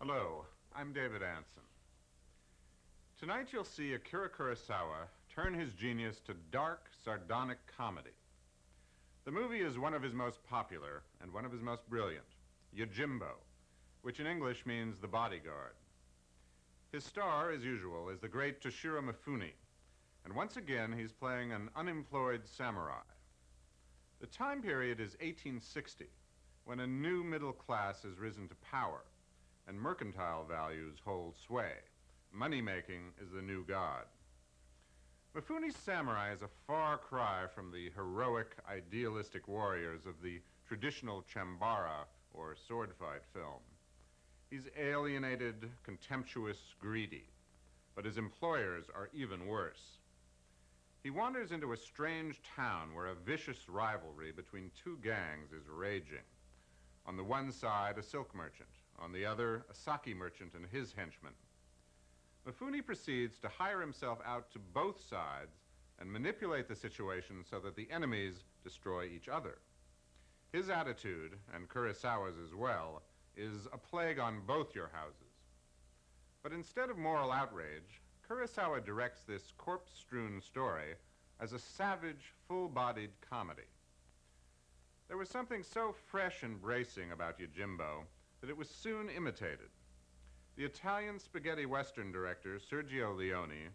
Hello, I'm David Ansen. Tonight you'll see Akira Kurosawa turn his genius to dark, sardonic comedy. The movie is one of his most popular and one of his most brilliant, Yojimbo, which in English means the bodyguard. His star, as usual, is the great Toshiro Mifune, and once again he's playing an unemployed samurai. The time period is 1860, when a new middle class has risen to power and mercantile values hold sway. Money-making is the new god. Mifune's samurai is a far cry from the heroic, idealistic warriors of the traditional chambara, or sword fight film. He's alienated, contemptuous, greedy, but his employers are even worse. He wanders into a strange town where a vicious rivalry between two gangs is raging. On the one side, a silk merchant. On the other, a sake merchant and his henchmen. Mifune proceeds to hire himself out to both sides and manipulate the situation so that the enemies destroy each other. His attitude, and Kurosawa's as well, is a plague on both your houses. But instead of moral outrage, Kurosawa directs this corpse-strewn story as a savage, full-bodied comedy. There was something so fresh and bracing about Yojimbo that it was soon imitated. The Italian spaghetti western director Sergio Leone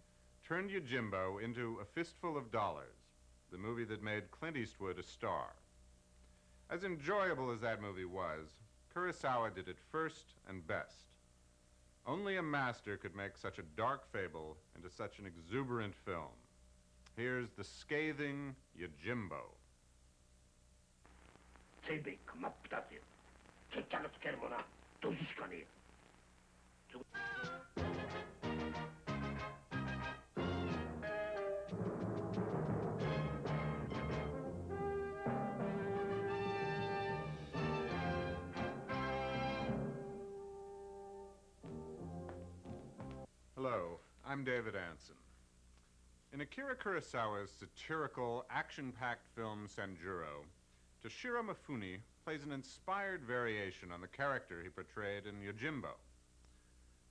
turned Yojimbo into A Fistful of Dollars, the movie that made Clint Eastwood a star. As enjoyable as that movie was, Kurosawa did it first and best. Only a master could make such a dark fable into such an exuberant film. Here's the scathing Yojimbo. Hello, I'm David Ansen. In Akira Kurosawa's satirical, action-packed film Sanjuro, Toshiro Mifune plays an inspired variation on the character he portrayed in Yojimbo.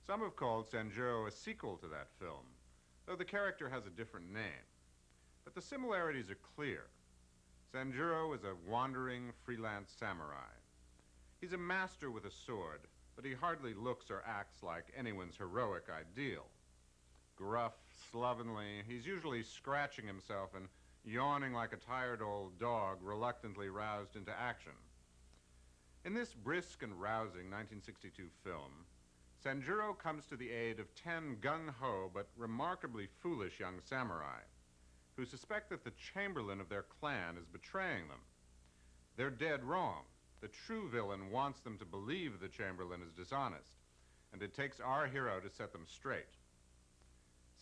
Some have called Sanjuro a sequel to that film, though the character has a different name. But the similarities are clear. Sanjuro is a wandering, freelance samurai. He's a master with a sword, but he hardly looks or acts like anyone's heroic ideal. Gruff, slovenly, he's usually scratching himself and yawning like a tired old dog reluctantly roused into action. In this brisk and rousing 1962 film, Sanjuro comes to the aid of 10 gung-ho but remarkably foolish young samurai who suspect that the chamberlain of their clan is betraying them. They're dead wrong. The true villain wants them to believe the chamberlain is dishonest, and it takes our hero to set them straight.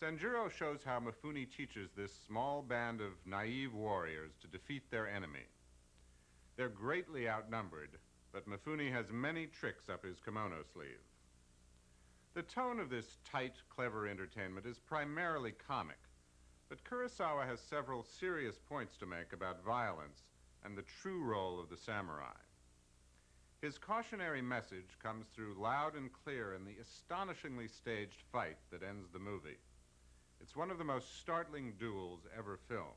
Sanjuro shows how Mifune teaches this small band of naive warriors to defeat their enemy. They're greatly outnumbered, but Mifune has many tricks up his kimono sleeve. The tone of this tight, clever entertainment is primarily comic, but Kurosawa has several serious points to make about violence and the true role of the samurai. His cautionary message comes through loud and clear in the astonishingly staged fight that ends the movie. It's one of the most startling duels ever filmed.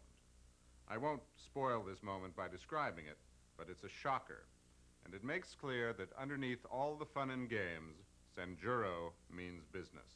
I won't spoil this moment by describing it, but it's a shocker, and it makes clear that underneath all the fun and games, Sanjuro means business.